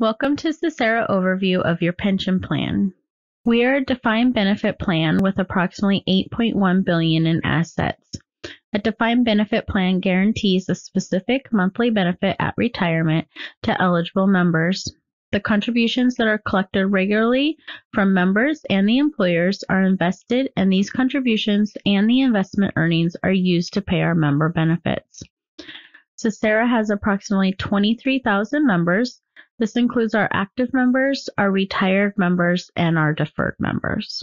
Welcome to CCCERA Overview of your pension plan. We are a defined benefit plan with approximately $8.1 billion in assets. A defined benefit plan guarantees a specific monthly benefit at retirement to eligible members. The contributions that are collected regularly from members and the employers are invested, and these contributions and the investment earnings are used to pay our member benefits. CCCERA has approximately 23,000 members. This includes our active members, our retired members, and our deferred members.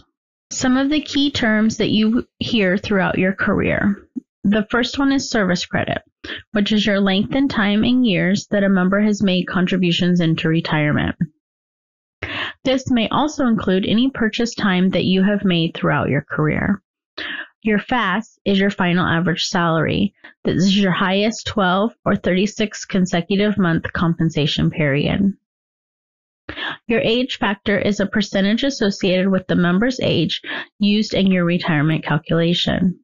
Some of the key terms that you hear throughout your career. The first one is service credit, which is your length in time in years that a member has made contributions into retirement. This may also include any purchase time that you have made throughout your career. Your FAS is your final average salary. This is your highest 12 or 36 consecutive month compensation period. Your age factor is a percentage associated with the member's age used in your retirement calculation.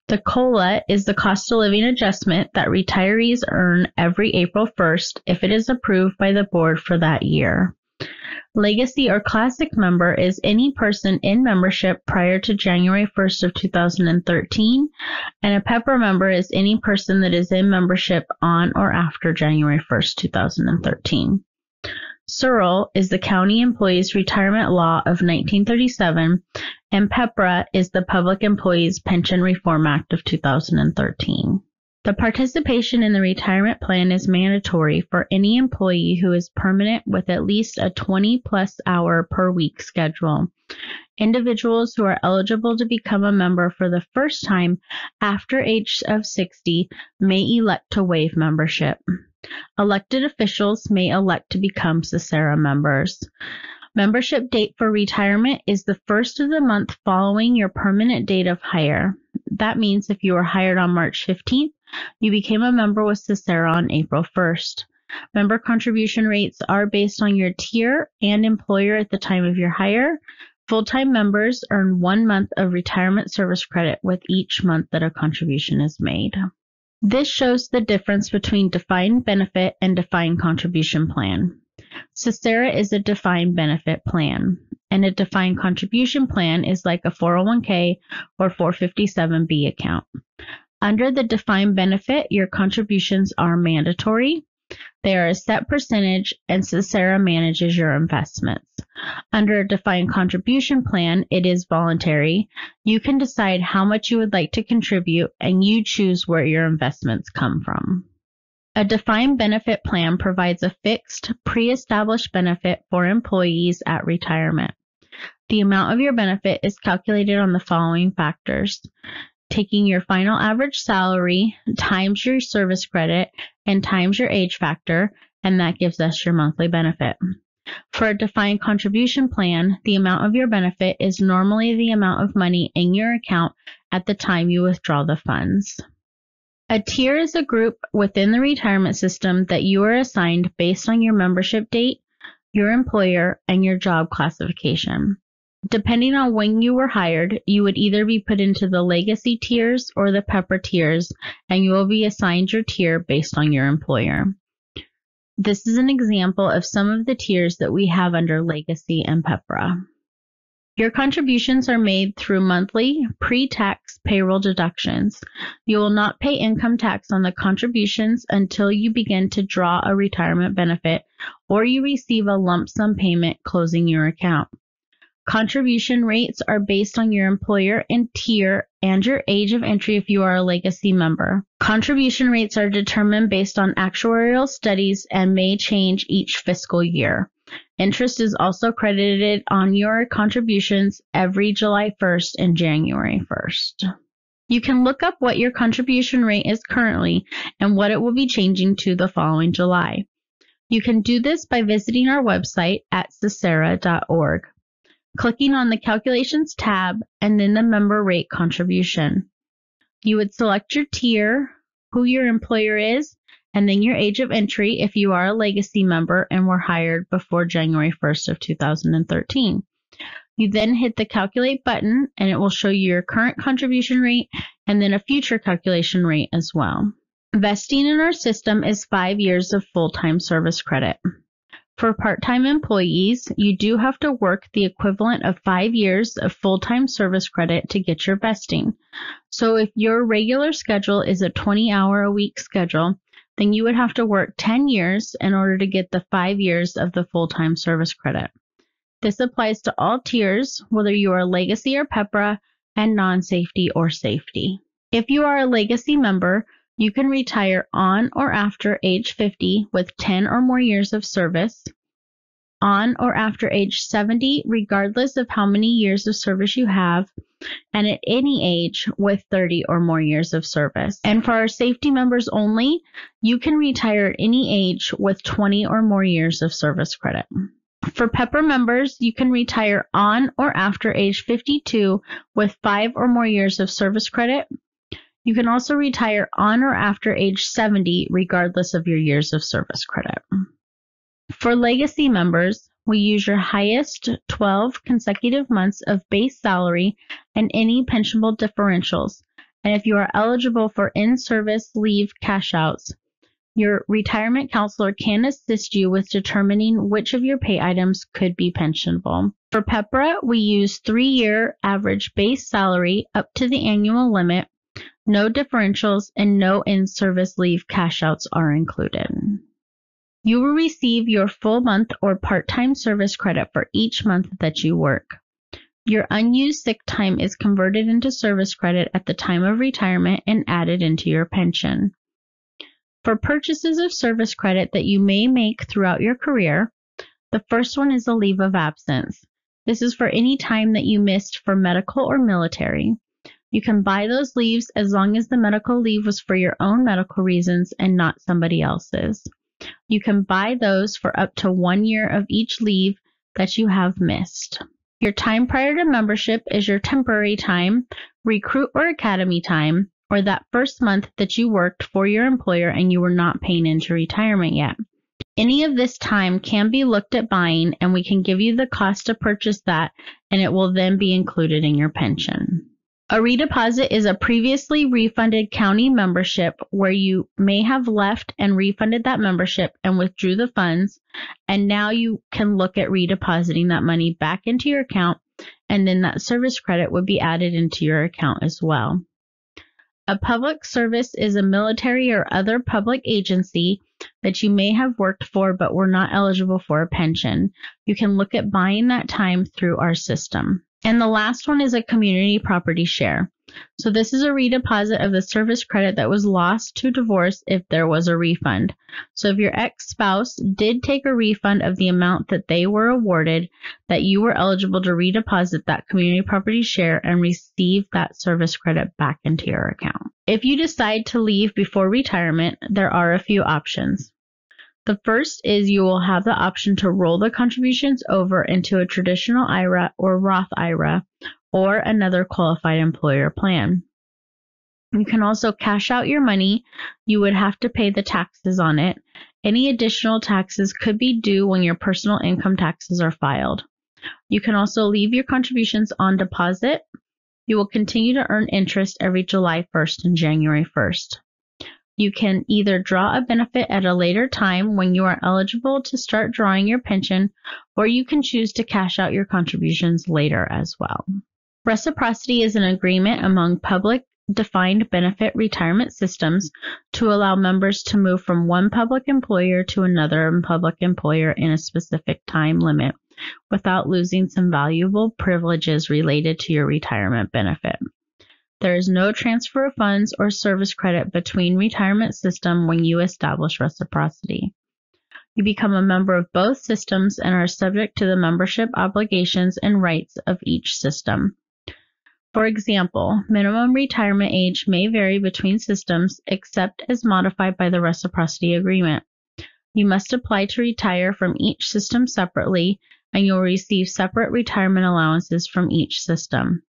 The COLA is the cost of living adjustment that retirees earn every April 1st if it is approved by the board for that year. Legacy or Classic member is any person in membership prior to January 1st of 2013, and a PEPRA member is any person that is in membership on or after January 1st, 2013. SERL is the County Employees Retirement Law of 1937, and PEPRA is the Public Employees Pension Reform Act of 2013. The participation in the retirement plan is mandatory for any employee who is permanent with at least a 20-plus hour per week schedule. Individuals who are eligible to become a member for the first time after age of 60 may elect to waive membership. Elected officials may elect to become CCCERA members. Membership date for retirement is the first of the month following your permanent date of hire. That means if you were hired on March 15th, you became a member with CCCERA on April 1st. Member contribution rates are based on your tier and employer at the time of your hire. Full-time members earn 1 month of retirement service credit with each month that a contribution is made. This shows the difference between defined benefit and defined contribution plan. CCCERA is a defined benefit plan, and a defined contribution plan is like a 401k or 457b account. Under the defined benefit, your contributions are mandatory. They are a set percentage, and CCCERA manages your investments. Under a defined contribution plan, it is voluntary. You can decide how much you would like to contribute, and you choose where your investments come from. A defined benefit plan provides a fixed, pre-established benefit for employees at retirement. The amount of your benefit is calculated on the following factors: taking your final average salary times your service credit and times your age factor, and that gives us your monthly benefit. For a defined contribution plan, the amount of your benefit is normally the amount of money in your account at the time you withdraw the funds. A tier is a group within the retirement system that you are assigned based on your membership date, your employer, and your job classification. Depending on when you were hired, you would either be put into the Legacy tiers or the PEPRA tiers, and you will be assigned your tier based on your employer. This is an example of some of the tiers that we have under Legacy and PEPRA. Your contributions are made through monthly pre-tax payroll deductions. You will not pay income tax on the contributions until you begin to draw a retirement benefit or you receive a lump sum payment closing your account. Contribution rates are based on your employer and tier and your age of entry if you are a Legacy member. Contribution rates are determined based on actuarial studies and may change each fiscal year. Interest is also credited on your contributions every July 1st and January 1st. You can look up what your contribution rate is currently and what it will be changing to the following July. You can do this by visiting our website at CCCERA.org. Clicking on the Calculations tab and then the member rate contribution. You would select your tier, who your employer is, and then your age of entry if you are a Legacy member and were hired before January 1st of 2013. You then hit the Calculate button and it will show you your current contribution rate and then a future calculation rate as well. Vesting in our system is 5 years of full-time service credit. For part-time employees, you do have to work the equivalent of 5 years of full-time service credit to get your vesting. So if your regular schedule is a 20-hour-a-week schedule, then you would have to work 10 years in order to get the 5 years of the full-time service credit. This applies to all tiers, whether you are Legacy or PEPRA, and non-safety or safety. If you are a Legacy member, you can retire on or after age 50 with 10 or more years of service, on or after age 70 regardless of how many years of service you have, and at any age with 30 or more years of service. And for our safety members only, you can retire at any age with 20 or more years of service credit. For PEPRA members, you can retire on or after age 52 with 5 or more years of service credit. You can also retire on or after age 70, regardless of your years of service credit. For Legacy members, we use your highest 12 consecutive months of base salary and any pensionable differentials. And if you are eligible for in-service leave cash-outs, your retirement counselor can assist you with determining which of your pay items could be pensionable. For PEPRA, we use 3-year average base salary up to the annual limit. No differentials and no in-service leave cash-outs are included. You will receive your full month or part-time service credit for each month that you work. Your unused sick time is converted into service credit at the time of retirement and added into your pension. For purchases of service credit that you may make throughout your career, the first one is a leave of absence. This is for any time that you missed for medical or military. You can buy those leaves as long as the medical leave was for your own medical reasons and not somebody else's. You can buy those for up to 1 year of each leave that you have missed. Your time prior to membership is your temporary time, recruit or academy time, or that first month that you worked for your employer and you were not paying into retirement yet. Any of this time can be looked at buying, and we can give you the cost to purchase that, and it will then be included in your pension. A redeposit is a previously refunded county membership where you may have left and refunded that membership and withdrew the funds, and now you can look at redepositing that money back into your account, and then that service credit would be added into your account as well. A public service is a military or other public agency that you may have worked for but were not eligible for a pension. You can look at buying that time through our system. And the last one is a community property share. So this is a redeposit of the service credit that was lost to divorce if there was a refund. So if your ex-spouse did take a refund of the amount that they were awarded, that you were eligible to redeposit that community property share and receive that service credit back into your account. If you decide to leave before retirement, there are a few options. The first is you will have the option to roll the contributions over into a traditional IRA or Roth IRA or another qualified employer plan. You can also cash out your money. You would have to pay the taxes on it. Any additional taxes could be due when your personal income taxes are filed. You can also leave your contributions on deposit. You will continue to earn interest every July 1st and January 1st. You can either draw a benefit at a later time when you are eligible to start drawing your pension, or you can choose to cash out your contributions later as well. Reciprocity is an agreement among public defined benefit retirement systems to allow members to move from one public employer to another public employer in a specific time limit without losing some valuable privileges related to your retirement benefit. There is no transfer of funds or service credit between retirement systems when you establish reciprocity. You become a member of both systems and are subject to the membership obligations and rights of each system. For example, minimum retirement age may vary between systems except as modified by the reciprocity agreement. You must apply to retire from each system separately, and you'll receive separate retirement allowances from each system.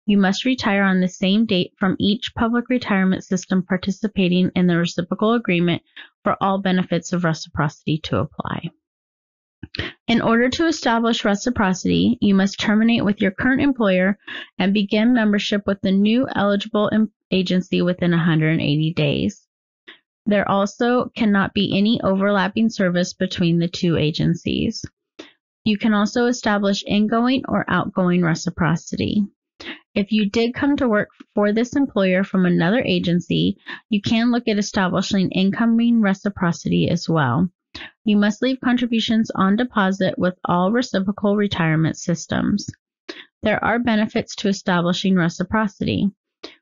You must retire on the same date from each public retirement system participating in the reciprocal agreement for all benefits of reciprocity to apply. In order to establish reciprocity, you must terminate with your current employer and begin membership with the new eligible agency within 180 days. There also cannot be any overlapping service between the two agencies. You can also establish ingoing or outgoing reciprocity. If you did come to work for this employer from another agency, you can look at establishing incoming reciprocity as well. You must leave contributions on deposit with all reciprocal retirement systems. There are benefits to establishing reciprocity.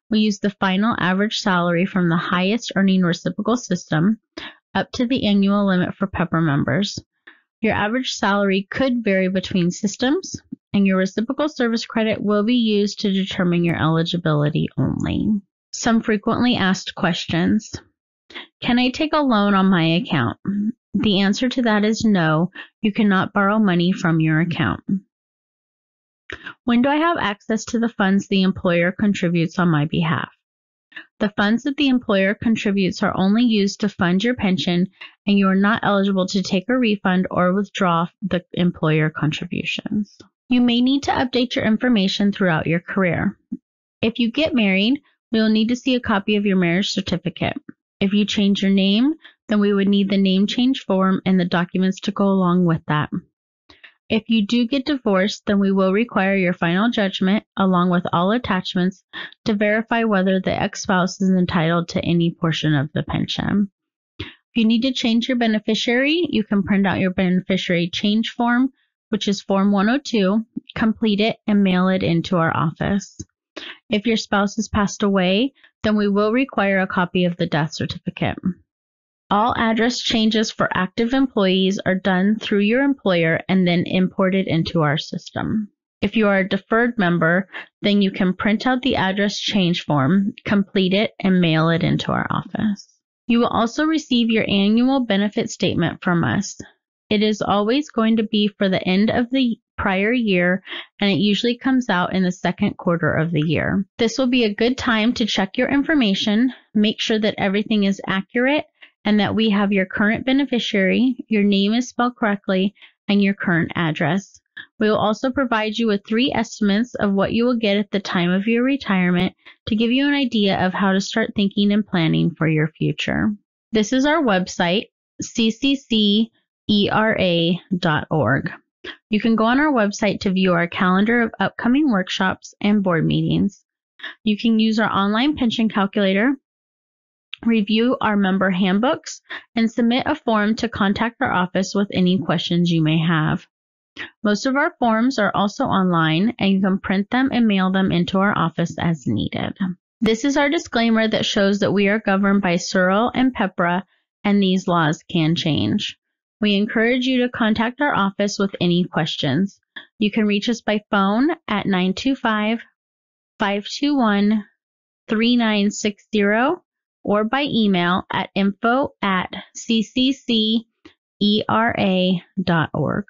We use the final average salary from the highest earning reciprocal system up to the annual limit for PEPR members. Your average salary could vary between systems, and your reciprocal service credit will be used to determine your eligibility only. Some frequently asked questions. Can I take a loan on my account? The answer to that is no, you cannot borrow money from your account. When do I have access to the funds the employer contributes on my behalf? The funds that the employer contributes are only used to fund your pension, and you are not eligible to take a refund or withdraw the employer contributions. You may need to update your information throughout your career. If you get married, we will need to see a copy of your marriage certificate. If you change your name, then we would need the name change form and the documents to go along with that. If you do get divorced, then we will require your final judgment along with all attachments to verify whether the ex-spouse is entitled to any portion of the pension. If you need to change your beneficiary, you can print out your beneficiary change form, which is Form 102, complete it, and mail it into our office. If your spouse has passed away, then we will require a copy of the death certificate. All address changes for active employees are done through your employer and then imported into our system. If you are a deferred member, then you can print out the address change form, complete it, and mail it into our office. You will also receive your annual benefit statement from us. It is always going to be for the end of the prior year, and it usually comes out in the second quarter of the year. This will be a good time to check your information, make sure that everything is accurate, and that we have your current beneficiary, your name is spelled correctly, and your current address. We will also provide you with 3 estimates of what you will get at the time of your retirement to give you an idea of how to start thinking and planning for your future. This is our website, CCCERA.org. You can go on our website to view our calendar of upcoming workshops and board meetings. You can use our online pension calculator, review our member handbooks, and submit a form to contact our office with any questions you may have. Most of our forms are also online, and you can print them and mail them into our office as needed. This is our disclaimer that shows that we are governed by CCCCERA and PEPRA, and these laws can change. We encourage you to contact our office with any questions. You can reach us by phone at 925-521-3960 or by email at info@cccera.org.